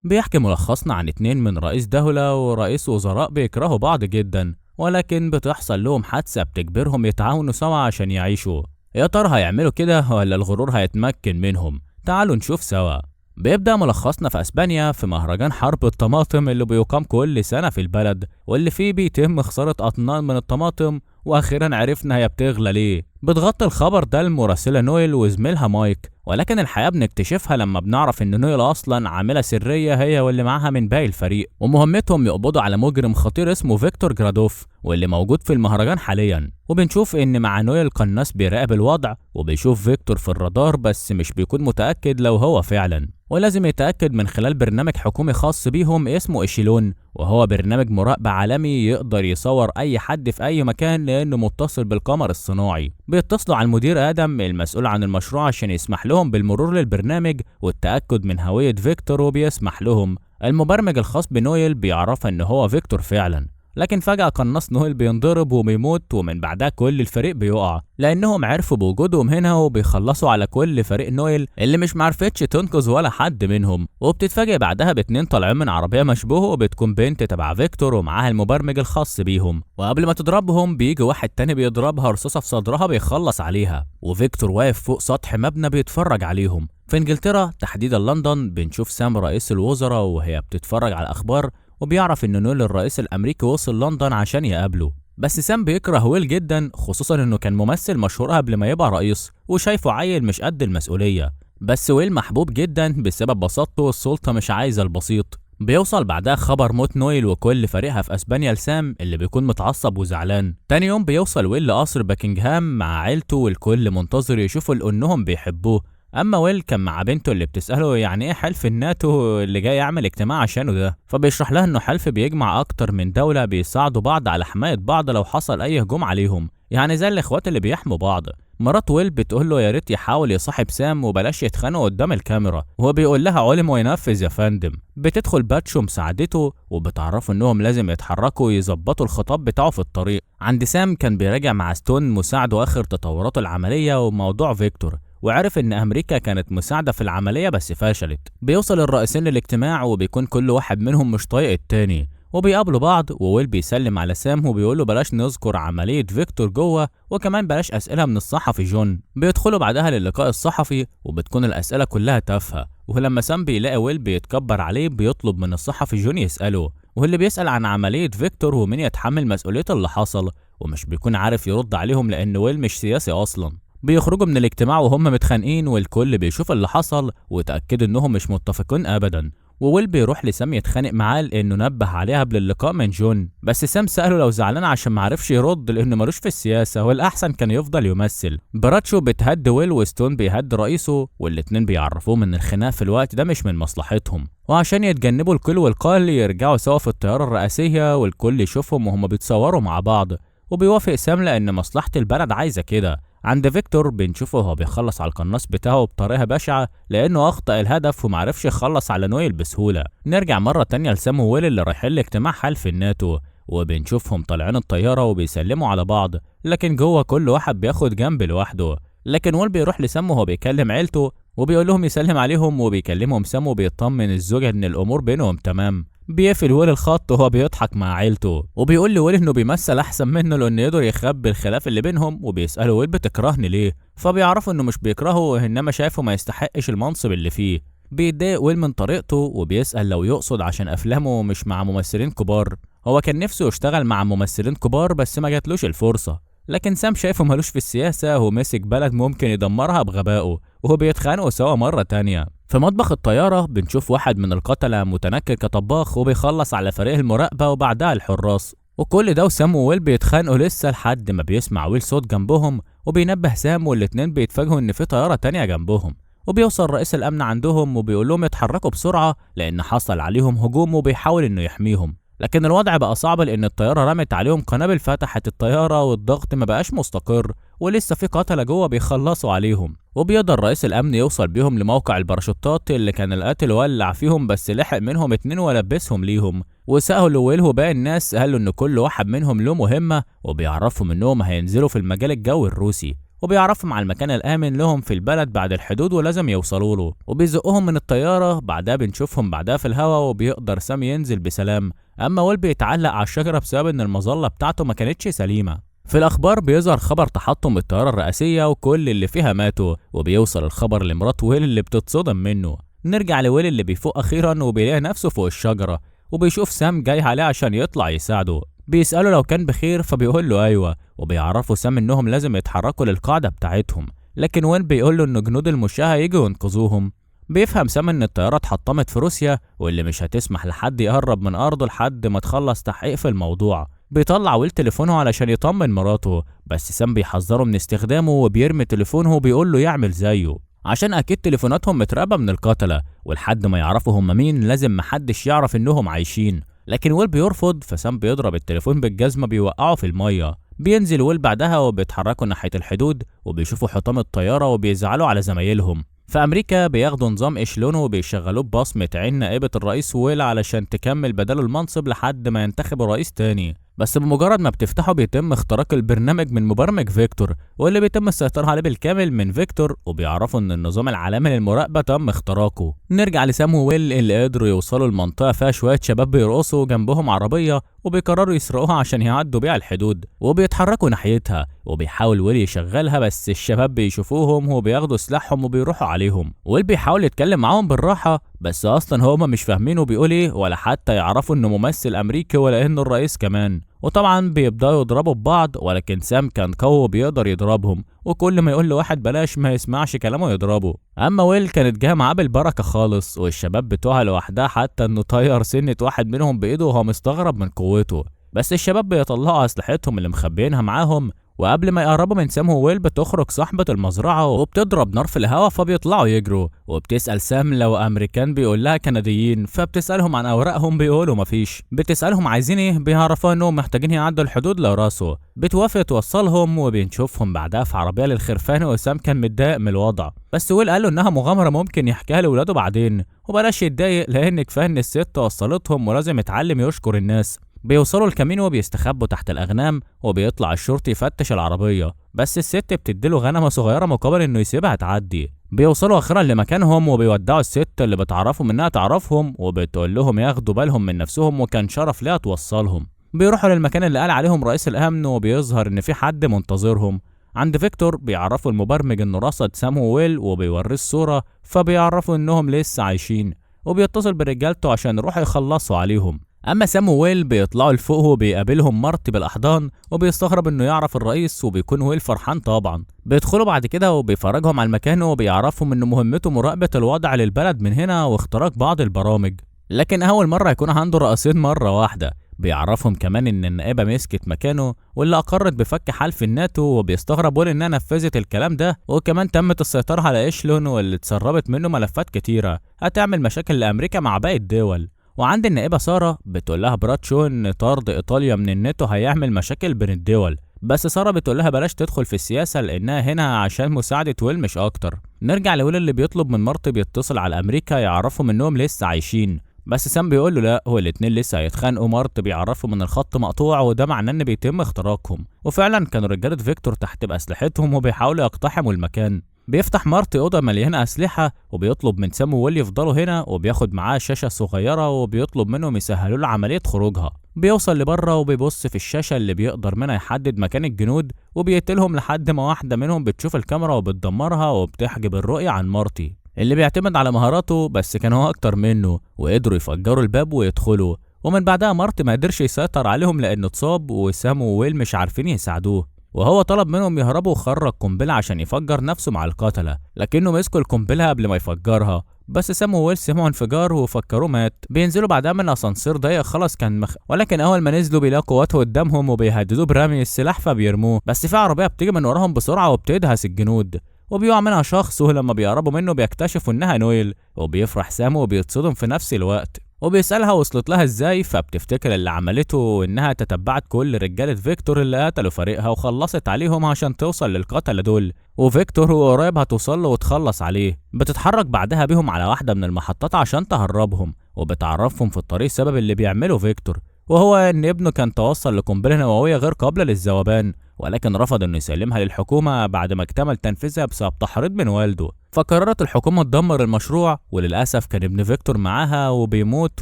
بيحكي ملخصنا عن اتنين من رئيس دولة ورئيس وزراء بيكرهوا بعض جدا، ولكن بتحصل لهم حادثة بتجبرهم يتعاونوا سوا عشان يعيشوا. يا ترى هيعملوا كده ولا الغرور هيتمكن منهم؟ تعالوا نشوف سوا. بيبدأ ملخصنا في أسبانيا في مهرجان حرب الطماطم اللي بيقام كل سنة في البلد، واللي فيه بيتم خسارة أطنان من الطماطم، وأخيرا عرفنا هي بتغلى ليه. بتغطي الخبر ده المراسلة نويل وزميلها مايك، ولكن الحقيقة بنكتشفها لما بنعرف إن نويل أصلا عاملة سرية هي واللي معاها من باقي الفريق، ومهمتهم يقبضوا على مجرم خطير اسمه فيكتور جرادوف واللي موجود في المهرجان حاليا. وبنشوف إن مع نويل قناص بيراقب الوضع، وبيشوف فيكتور في الرادار بس مش بيكون متأكد لو هو فعلا، ولازم يتأكد من خلال برنامج حكومي خاص بيهم اسمه إيشيلون، وهو برنامج مراقبة عالمي يقدر يصور أي حد في أي مكان لأنه متصل بالقمر الصناعي. بيتصلوا على المدير آدم المسؤول عن المشروع عشان يسمح لهم بالمرور للبرنامج والتأكد من هوية فيكتور، وبيسمح لهم. المبرمج الخاص بنويل بيعرف إن هو فيكتور فعلا، لكن فجأة قناص نويل بينضرب وبيموت، ومن بعدها كل الفريق بيقع لأنهم عرفوا بوجودهم هنا، وبيخلصوا على كل فريق نويل اللي مش معرفتش تنقذ ولا حد منهم. وبتتفاجئ بعدها باتنين طالعين من عربية مشبوهة، وبتكون بنت تبع فيكتور ومعاها المبرمج الخاص بيهم، وقبل ما تضربهم بيجي واحد تاني بيضربها رصاصة في صدرها بيخلص عليها، وفيكتور واقف فوق سطح مبنى بيتفرج عليهم. في انجلترا تحديدا لندن بنشوف سام رئيس الوزراء وهي بتتفرج على الأخبار، وبيعرف ان نويل الرئيس الامريكي وصل لندن عشان يقابله. بس سام بيكره ويل جدا، خصوصا انه كان ممثل مشهور قبل ما يبقى رئيس، وشايفه عيل مش قد المسؤولية. بس ويل محبوب جدا بسبب بساطته، والسلطة مش عايزة البسيط. بيوصل بعدها خبر موت نويل وكل فريقها في اسبانيا لسام اللي بيكون متعصب وزعلان. تاني يوم بيوصل ويل لقصر باكنغهام مع عيلته، والكل منتظر يشوفوا لانهم بيحبوه. اما ويل كان مع بنته اللي بتساله يعني ايه حلف الناتو اللي جاي يعمل اجتماع عشانه ده، فبيشرح لها انه حلف بيجمع اكتر من دوله بيساعدوا بعض على حمايه بعض لو حصل اي هجوم عليهم، يعني زي الاخوات اللي بيحموا بعض. مرات ويل بتقول له يا ريت يحاول يصاحب سام وبلاش يتخانقوا قدام الكاميرا، وهو بيقول لها علم وينفذ يا فندم. بتدخل باتشو مساعدته، وبتعرفوا انهم لازم يتحركوا ويظبطوا الخطاب بتاعه في الطريق. عند سام كان بيراجع مع ستون مساعده اخر تطوراته العمليه وموضوع فيكتور، وعرف ان امريكا كانت مساعده في العمليه بس فشلت. بيوصل الرئيسين للاجتماع، وبيكون كل واحد منهم مش طايق التاني، وبيقابلوا بعض، وويل بيسلم على سام وبيقول له بلاش نذكر عمليه فيكتور جوه، وكمان بلاش اسئله من الصحفي جون. بيدخلوا بعدها للقاء الصحفي، وبتكون الاسئله كلها تافهه، ولما سام بيلاقي ويل بيتكبر عليه بيطلب من الصحفي جون يساله، واللي بيسال عن عمليه فيكتور ومين يتحمل مسؤوليه اللي حصل، ومش بيكون عارف يرد عليهم لان ويل مش سياسي اصلا. بيخرجوا من الاجتماع وهم متخانقين، والكل بيشوف اللي حصل وتأكدوا انهم مش متفقين ابدا. وويل بيروح لسام يتخانق معاه لانه نبه عليها قبل اللقاء من جون، بس سام سأله لو زعلان عشان معرفش يرد لانه ملوش في السياسة والاحسن كان يفضل يمثل. براتشو بتهد ويل، وستون بيهد رئيسه، والاتنين بيعرفوه من الخناق في الوقت ده مش من مصلحتهم، وعشان يتجنبوا الكل والقال يرجعوا سوا في الطيارة الرئاسية والكل يشوفهم وهم بيتصوروا مع بعض. وبيوافق سام لان مصلحة البلد عايزة كده. عند فيكتور بنشوفه وهو بيخلص على القناص بتاعه بطريقة بشعة لأنه أخطأ الهدف ومعرفش يخلص على نويل بسهولة. نرجع مرة تانية لسام وويل اللي رايحين لاجتماع حلف الناتو، وبنشوفهم طالعين الطيارة وبيسلموا على بعض، لكن جوه كل واحد بياخد جنب لوحده. لكن ويل بيروح لسام وهو بيكلم عيلته وبيقول لهم يسلم عليهم، وبيكلمهم سام وبيطمن الزوجة إن الأمور بينهم تمام. بيقفل ويل الخط وهو بيضحك مع عيلته، وبيقول لويل انه بيمثل احسن منه لانه يقدر يخبي الخلاف اللي بينهم، وبيساله ويل بتكرهني ليه، فبيعرفوا انه مش بيكرهه انما شايفه ما يستحقش المنصب اللي فيه. بيتضايق ويل من طريقته وبيسال لو يقصد عشان افلامه مش مع ممثلين كبار. هو كان نفسه يشتغل مع ممثلين كبار بس ما جاتلوش الفرصه، لكن سام شايفه ملوش في السياسه ومسك بلد ممكن يدمرها بغبائه، وهو بيتخانقوا سوا مره تانية. في مطبخ الطيارة بنشوف واحد من القتلة متنكر كطباخ وبيخلص على فريق المراقبة وبعدها الحراس، وكل ده وسام وويل بيتخانقوا لسه لحد ما بيسمع ويل صوت جنبهم وبينبه سام، والاتنين بيتفاجئوا ان في طيارة تانية جنبهم. وبيوصل رئيس الامن عندهم وبيقول لهم يتحركوا بسرعة لان حصل عليهم هجوم، وبيحاول انه يحميهم. لكن الوضع بقى صعب لان الطيارة رمت عليهم قنابل فتحت الطيارة، والضغط ما بقاش مستقر ولسه في قتلة جوه بيخلصوا عليهم. وبيقدر رئيس الامن يوصل بيهم لموقع الباراشوتات اللي كان القاتل ولع فيهم، بس لحق منهم اتنين ولبسهم ليهم. وسألوا ويل وباقي الناس قالوا ان كل واحد منهم له مهمة، وبيعرفهم انهم هينزلوا في المجال الجوي الروسي، وبيعرفهم على المكان الآمن لهم في البلد بعد الحدود ولازم يوصلوا له، وبيزقهم من الطيارة. بعدها بنشوفهم بعدها في الهواء وبيقدر سام ينزل بسلام، أما ويل بيتعلق على الشجرة بسبب إن المظلة بتاعته ما كانتش سليمة. في الأخبار بيظهر خبر تحطم الطيارة الرئاسية وكل اللي فيها ماتوا، وبيوصل الخبر لمرات ويل اللي بتتصدم منه. نرجع لويل اللي بيفوق أخيرا وبيلاقي نفسه فوق الشجرة، وبيشوف سام جاي عليه عشان يطلع يساعده. بيسأله لو كان بخير فبيقول له أيوة، وبيعرفوا سام إنهم لازم يتحركوا للقاعدة بتاعتهم، لكن ويل بيقول له إن جنود المشاة هيجوا ينقذوهم. بيفهم سام إن الطيارة اتحطمت في روسيا واللي مش هتسمح لحد يقرب من أرضه لحد ما تخلص تحقيق في الموضوع. بيطلع ويل تليفونه علشان يطمن مراته، بس سام بيحذره من استخدامه وبيرمي تليفونه وبيقول له يعمل زيه، عشان أكيد تليفوناتهم متراقبة من القتلة، ولحد ما يعرفوا هم مين لازم محدش يعرف إنهم عايشين. لكن ويل بيرفض، فسام بيضرب التليفون بالجزمة بيوقعه في المية. بينزل ويل بعدها وبيتحركوا ناحية الحدود وبيشوفوا حطام الطيارة وبيزعلوا على زمايلهم. في أمريكا بياخدوا نظام إشلون وبيشغلوه ببصمة عين نائبة الرئيس ويل علشان تكمل بداله المنصب لحد ما ينتخبوا رئيس تاني. بس بمجرد ما بتفتحه بيتم اختراق البرنامج من مبرمج فيكتور، واللي بيتم السيطرة عليه بالكامل من فيكتور، وبيعرفوا ان النظام العالمي للمراقبة تم اختراقه. نرجع لسام وويل اللي قدروا يوصلوا لمنطقة فيها شوية شباب بيرقصوا جنبهم عربية وبيقرروا يسرقوها عشان يعدوا بيها الحدود، وبيتحركوا ناحيتها. وبيحاول ويل يشغلها بس الشباب بيشوفوهم وبياخدوا سلاحهم وبيروحوا عليهم. ويل بيحاول يتكلم معاهم بالراحة بس اصلا هما مش فاهمينه بيقول ايه، ولا حتى يعرفوا انه ممثل امريكي ولا انه الرئيس كمان. وطبعا بيبداوا يضربوا ببعض، ولكن سام كان قوي وبيقدر يضربهم، وكل ما يقول لواحد بلاش ما يسمعش كلامه يضربه. اما ويل كانت جايه معاه بالبركه خالص، والشباب بتوعها لوحدها حتى انه طير سنه واحد منهم بايده وهو مستغرب من قوته. بس الشباب بيطلعوا اسلحتهم اللي مخبيينها معاهم، وقبل ما يقربوا من سام وويل بتخرج صاحبة المزرعة وبتضرب نار في الهواء فبيطلعوا يجروا. وبتسأل سام لو أمريكان بيقول لها كنديين، فبتسألهم عن أوراقهم بيقولوا مفيش. بتسألهم عايزين إيه بيعرفوا إنهم محتاجين يعدوا الحدود لراسه. بتوافق توصلهم وبنشوفهم بعدها في عربية للخرفان، وسام كان متضايق من الوضع، بس ويل قال له إنها مغامرة ممكن يحكيها لولاده بعدين، وبلاش يتضايق لأن كفاية إن الست وصلتهم ولازم يتعلم يشكر الناس. بيوصلوا الكمين وبيستخبوا تحت الأغنام، وبيطلع الشرطي يفتش العربية، بس الست بتديله غنمة صغيرة مقابل إنه يسيبها تعدي. بيوصلوا أخيرا لمكانهم وبيودعوا الست اللي بتعرفهم إنها تعرفهم، وبتقول لهم ياخدوا بالهم من نفسهم وكان شرف ليها توصلهم. بيروحوا للمكان اللي قال عليهم رئيس الأمن، وبيظهر إن في حد منتظرهم. عند فيكتور بيعرفوا المبرمج إنه رصد سام وويل وبيوريه الصورة، فبيعرفوا إنهم لسه عايشين، وبيتصل برجالته عشان يروحوا يخلصوا عليهم. اما سام وويل بيطلعوا لفوق وبيقابلهم مارتي بالاحضان، وبيستغرب انه يعرف الرئيس، وبيكون ويل فرحان طبعا. بيدخلوا بعد كده وبيفرجهم على المكان، وبيعرفهم ان مهمته مراقبه الوضع للبلد من هنا واختراق بعض البرامج، لكن اول مره يكون عنده رئيسين مره واحده. بيعرفهم كمان ان النائبه مسكت مكانه واللي اقرت بفك حلف الناتو، وبيستغرب ويل انها نفذت الكلام ده، وكمان تمت السيطره على إشلون واللي اتسربت منه ملفات كتيره هتعمل مشاكل لامريكا مع باقي الدول. وعند النائبة سارة بتقول لها براتشو ان طرد ايطاليا من الناتو هيعمل مشاكل بين الدول، بس سارة بتقول لها بلاش تدخل في السياسة لانها هنا عشان مساعدة ويل مش اكتر. نرجع لويل اللي بيطلب من مارتي بيتصل على امريكا يعرفهم انهم لسه عايشين، بس سام بيقول له لا، هو الاتنين لسه هيتخانقوا. مارتي بيعرفهم ان الخط مقطوع وده معناه ان بيتم اختراقهم، وفعلا كانوا رجالة فيكتور تحت باسلحتهم وبيحاولوا يقتحموا المكان. بيفتح مارتي أوضة مليانة أسلحة وبيطلب من سام وويل يفضلوا هنا، وبياخد معاه شاشة صغيرة وبيطلب منهم يسهلوا له عملية خروجها. بيوصل لبره وبيبص في الشاشة اللي بيقدر منها يحدد مكان الجنود، وبيقتلهم لحد ما واحدة منهم بتشوف الكاميرا وبتدمرها وبتحجب الرؤية عن مارتي اللي بيعتمد على مهاراته، بس كان هو أكتر منه وقدروا يفجروا الباب ويدخلوا. ومن بعدها مارتي ما قدرش يسيطر عليهم لأنه اتصاب، وسام وويل مش عارفين يساعدوه، وهو طلب منهم يهربوا وخرج قنبلة عشان يفجر نفسه مع القتلة، لكنه مسكوا القنبلة قبل ما يفجرها، بس سام وويل سمعوا انفجار وفكروه مات. بينزلوا بعدها من الاسانسير ضيق خلاص كان ولكن اول ما نزلوا بيلاقوا قواته قدامهم وبيهددوه برمي السلاح فبيرموه، بس في عربية بتيجي من وراهم بسرعة وبتدهس الجنود، وبيقع منها شخص، ولما بيقربوا منه بيكتشفوا انها نويل، وبيفرح سام وبيتصدم في نفس الوقت، وبيسألها وصلت لها ازاي، فبتفتكر اللي عملته انها تتبعت كل رجالة فيكتور اللي قتلوا فريقها وخلصت عليهم عشان توصل للقتلة دول، وفيكتور هو قريب هتوصل له وتخلص عليه. بتتحرك بعدها بيهم على واحدة من المحطات عشان تهربهم، وبتعرفهم في الطريق سبب اللي بيعمله فيكتور، وهو ان ابنه كان توصل لقنبلة نووية غير قابلة للذوبان، ولكن رفض انه يسلمها للحكومة بعد ما اكتمل تنفيذها بسبب تحريض من والده. فقررت الحكومة تدمر المشروع، وللأسف كان ابن فيكتور معاها وبيموت،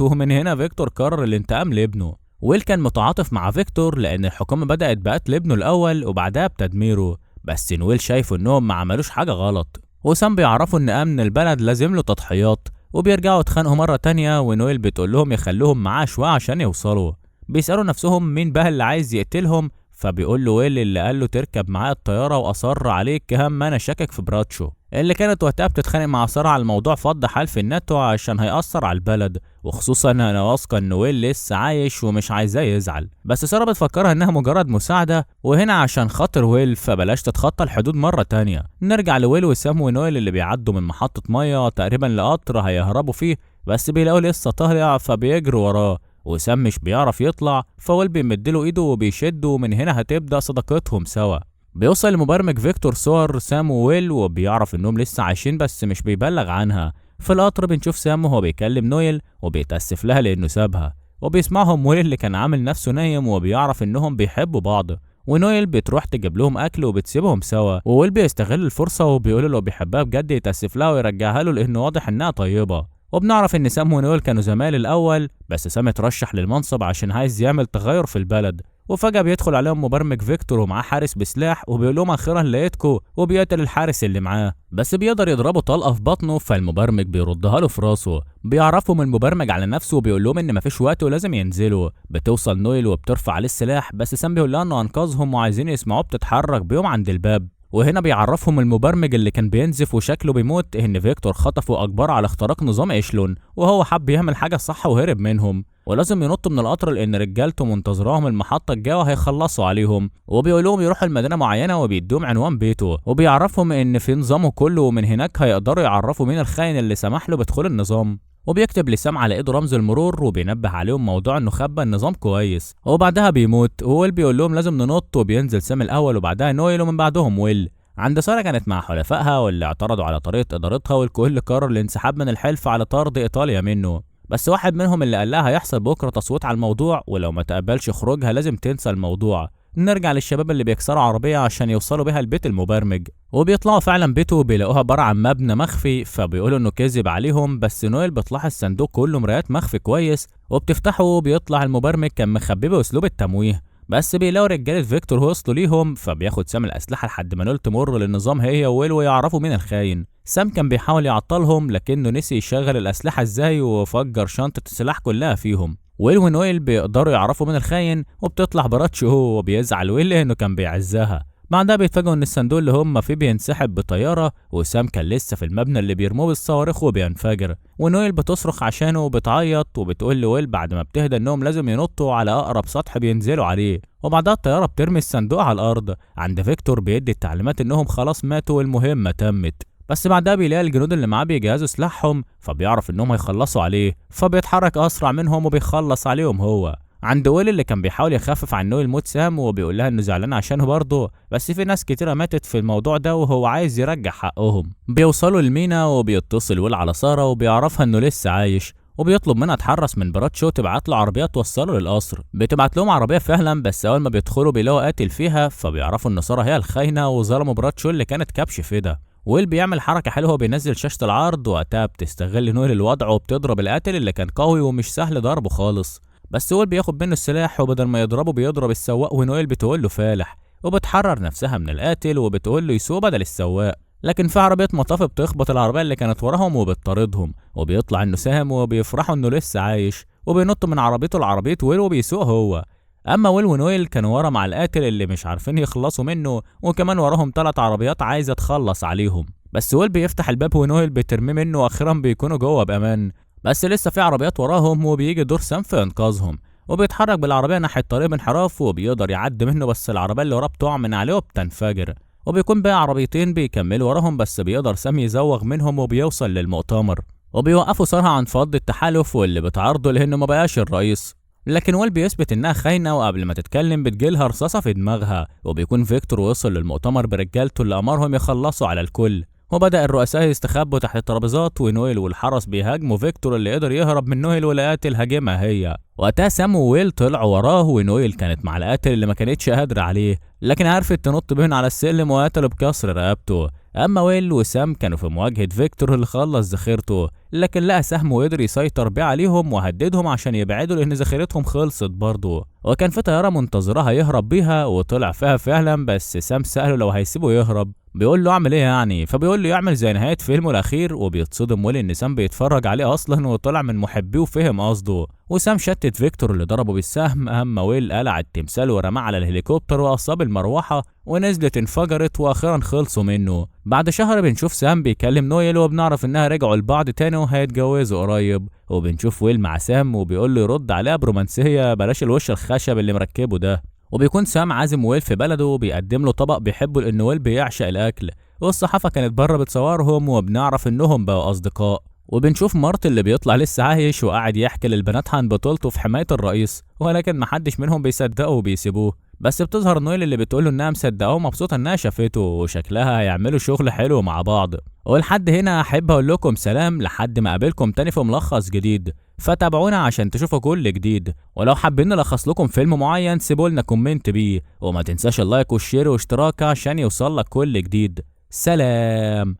ومن هنا فيكتور قرر الانتقام لابنه. ويل كان متعاطف مع فيكتور لأن الحكومة بدأت بقتل ابنه الأول وبعدها بتدميره، بس نويل شايفه انهم ما عملوش حاجة غلط. وسام بيعرفوا ان امن البلد لازم له تضحيات، وبيرجعوا يتخانقوا مرة تانية، ونويل بتقول لهم يخلوهم معاه شوية عشان يوصلوا. بيسألوا نفسهم مين بقى اللي عايز يقتلهم، فبيقول له ويل اللي قال له تركب معاه الطيارة وأصر عليك كهم أنا شاكك في براتشو، اللي كانت وقتها بتتخانق مع سارة على الموضوع فض حلف الناتو عشان هيأثر على البلد، وخصوصا أنا واثقة إن ويل لسه عايش ومش عايزاه يزعل، بس سارة بتفكرها إنها مجرد مساعدة وهنا عشان خاطر ويل، فبلاش تتخطى الحدود مرة تانية. نرجع لويل وسام ونويل اللي بيعدوا من محطة مية تقريبا لقطر هيهربوا فيه، بس بيلاقوا لسه طالع فبيجروا وراه، وسام مش بيعرف يطلع، فويل بيمدله ايده وبيشده، ومن هنا هتبدأ صداقتهم سوا. بيوصل المبرمج فيكتور صور سام وويل وبيعرف انهم لسه عايشين بس مش بيبلغ عنها. في القطر بنشوف سام وهو بيكلم نويل وبيتأسف لها لانه سابها، وبيسمعهم ويل اللي كان عامل نفسه نايم وبيعرف انهم بيحبوا بعض، ونويل بتروح تجيب لهم اكل وبتسيبهم سوا، وويل بيستغل الفرصة وبيقول له بيحبها بجد يتأسف لها ويرجعها له لانه واضح انها طيبة. وبنعرف ان سام ونويل كانوا زمايل الاول، بس سام اترشح للمنصب عشان عايز يعمل تغير في البلد، وفجأة بيدخل عليهم مبرمج فيكتور ومعاه حارس بسلاح وبيقول لهم اخيرا لقيتكو، وبيقتل الحارس اللي معاه، بس بيقدر يضربه طلقة في بطنه، فالمبرمج بيردها له في راسه. بيعرفهم المبرمج على نفسه وبيقول لهم ان مفيش وقت ولازم ينزلوا. بتوصل نويل وبترفع عليه السلاح، بس سام بيقول لها انه انقذهم وعايزين يسمعوه بتتحرك بيهم عند الباب، وهنا بيعرفهم المبرمج اللي كان بينزف وشكله بيموت ان فيكتور خطفه واجبره على اختراق نظام ايشلون، وهو حب يعمل حاجه صح وهرب منهم، ولازم ينطوا من القطر لان رجالته منتظراهم المحطه الجايه هيخلصوا عليهم، وبيقول لهم يروحوا لمدينه معينه وبيدوهم عنوان بيته، وبيعرفهم ان في نظامه كله، ومن هناك هيقدروا يعرفوا مين الخاين اللي سمح له بدخول النظام. وبيكتب لسام على ايده رمز المرور وبينبه عليهم موضوع انه خبى النظام كويس، وبعدها بيموت، وويل بيقول لهم لازم ننط، وبينزل سام الاول وبعدها نويل ومن بعدهم ويل. عند سارة كانت مع حلفائها واللي اعترضوا على طريقة إدارتها، والكل قرر الانسحاب من الحلف على طرد إيطاليا منه، بس واحد منهم اللي قال لها هيحصل بكرة تصويت على الموضوع ولو ما تقبلش خروجها لازم تنسى الموضوع. نرجع للشباب اللي بيكسروا عربية عشان يوصلوا بيها البيت المبرمج، وبيطلعوا فعلا بيته وبيلاقوها عبارة عن مبنى مخفي، فبيقولوا انه كذب عليهم، بس نويل بتلاحظ صندوق كله مرايات مخفي كويس وبتفتحه وبيطلع المبرمج كان مخبيه بأسلوب التمويه، بس بيلاقوا رجالة فيكتور وصلوا ليهم، فبياخد سام الأسلحة لحد ما نول تمر للنظام هي وويل ويعرفوا مين الخاين. سام كان بيحاول يعطلهم لكنه نسي يشغل الأسلحة ازاي وفجر شنطة السلاح كلها فيهم. ويل ونويل بيقدروا يعرفوا مين الخاين، وبتطلع براتشو هو وبيزعل ويل لأنه كان بيعزها. بعدها بيتفاجئوا ان الصندوق اللي هم فيه بينسحب بطياره، وسام كان لسه في المبنى اللي بيرموه بالصواريخ وبينفجر، ونويل بتصرخ عشانه وبتعيط وبتقول لويل بعد ما بتهدى انهم لازم ينطوا على اقرب سطح بينزلوا عليه، وبعدها الطياره بترمي الصندوق على الارض. عند فيكتور بيدي التعليمات انهم خلاص ماتوا والمهمه تمت، بس بعدها بيلاقي الجنود اللي معاه بيجهزوا سلاحهم، فبيعرف انهم هيخلصوا عليه، فبيتحرك اسرع منهم وبيخلص عليهم هو. عند ويل اللي كان بيحاول يخفف عن نويل موت سام وبيقول لها انه زعلان عشانه برضه، بس في ناس كتيره ماتت في الموضوع ده وهو عايز يرجع حقهم. بيوصلوا المينا وبيتصل ويل على ساره وبيعرفها انه لسه عايش، وبيطلب منها تحرص من براتشو تبعت له عربيه توصله للقصر. بتبعت لهم عربيه فعلا، بس اول ما بيدخلوا بيلاقوا قاتل فيها، فبيعرفوا ان ساره هي الخاينه وظلموا براتشو اللي كانت كبش فدا. ويل بيعمل حركه حلوه وبينزل شاشه العرض، وقتها بتستغل نويل الوضع وبتضرب القاتل اللي كان قوي ومش سهل ضربه خالص، بس ويل بياخد منه السلاح وبدل ما يضربه بيضرب السواق، ونويل بتقول له فالح، وبتحرر نفسها من القاتل وبتقول له يسوق بدل السواق، لكن في عربيه مطاف بتخبط العربيه اللي كانت وراهم وبتطاردهم، وبيطلع انه سام وبيفرحوا انه لسه عايش، وبينط من عربيته لعربيه ويل وبيسوق هو. اما ويل ونويل كانوا ورا مع القاتل اللي مش عارفين يخلصوا منه، وكمان وراهم 3 عربيات عايزه تخلص عليهم، بس ويل بيفتح الباب ونويل بترميه منه، واخيرا بيكونوا جوه بامان، بس لسه في عربيات وراهم وبيجي دور سام في انقاذهم، وبيتحرك بالعربيه ناحيه طريق انحراف وبيقدر يعدي منه، بس العربيه اللي وراه بتقع من عليه وبتنفجر، وبيكون بقى عربيتين بيكملوا وراهم، بس بيقدر سام يزوغ منهم وبيوصل للمؤتمر، وبيوقفوا سارة عند فض التحالف واللي بتعارضه لانه ما بقاش الرئيس، لكن ويل بيثبت انها خاينه، وقبل ما تتكلم بتجيلها رصاصه في دماغها، وبيكون فيكتور وصل للمؤتمر برجالته اللي امرهم يخلصوا على الكل، وبدأ الرؤساء يستخبوا تحت الترابيزات، ونويل والحرس بيهاجموا فيكتور اللي قدر يهرب من نويل والقاتل هاجمها هي. وقتها سام وويل طلعوا وراه، ونويل كانت مع القاتل اللي ما كانتش قادرة عليه، لكن عرفت تنط بين على السلم وقتله بكسر رقبته. اما ويل وسام كانوا في مواجهة فيكتور اللي خلص ذخيرته، لكن لقى سهم وقدر يسيطر بيه عليهم وهددهم عشان يبعدوا لان ذخيرتهم خلصت برضه. وكان في طيارة منتظرها يهرب بيها وطلع فيها فعلا، بس سام سأله لو هيسيبه يهرب، بيقول له اعمل ايه يعني، فبيقول له يعمل زي نهاية فيلمه الاخير، وبيتصدم ويل ان سام بيتفرج عليه اصلا وطلع من محبيه وفهم قصده. وسام شتت فيكتور اللي ضربه بالسهم، اما ويل قلع التمثال ورماه على الهليكوبتر واصاب المروحة ونزلت انفجرت، واخيرا خلصوا منه. بعد شهر بنشوف سام بيكلم نويل وبنعرف انها رجعوا لبعض تاني وهيتجوزوا قريب، وبنشوف ويل مع سام وبيقول له يرد عليها برومانسية بلاش الوش الخشب اللي مركبه ده. وبيكون سام عازم ويل في بلده وبيقدم له طبق بيحبه لان ويل بيعشق الاكل، والصحافة كانت بره بتصورهم وبنعرف انهم بقوا اصدقاء. وبنشوف مارت اللي بيطلع لسه عايش وقاعد يحكي للبنات عن بطولته في حماية الرئيس، ولكن محدش منهم بيصدقه وبيسيبوه. بس بتظهر نويل اللي بتقوله انها مصدقه ومبسوطه انها شافته وشكلها هيعملوا شغل حلو مع بعض. ولحد هنا احب اقول لكم سلام لحد ما اقابلكم تاني في ملخص جديد، فتابعونا عشان تشوفوا كل جديد. ولو حابين نلخص لكم فيلم معين سيبولنا كومنت بيه، وما تنساش اللايك والشير واشتراك عشان يوصلك كل جديد. سلام.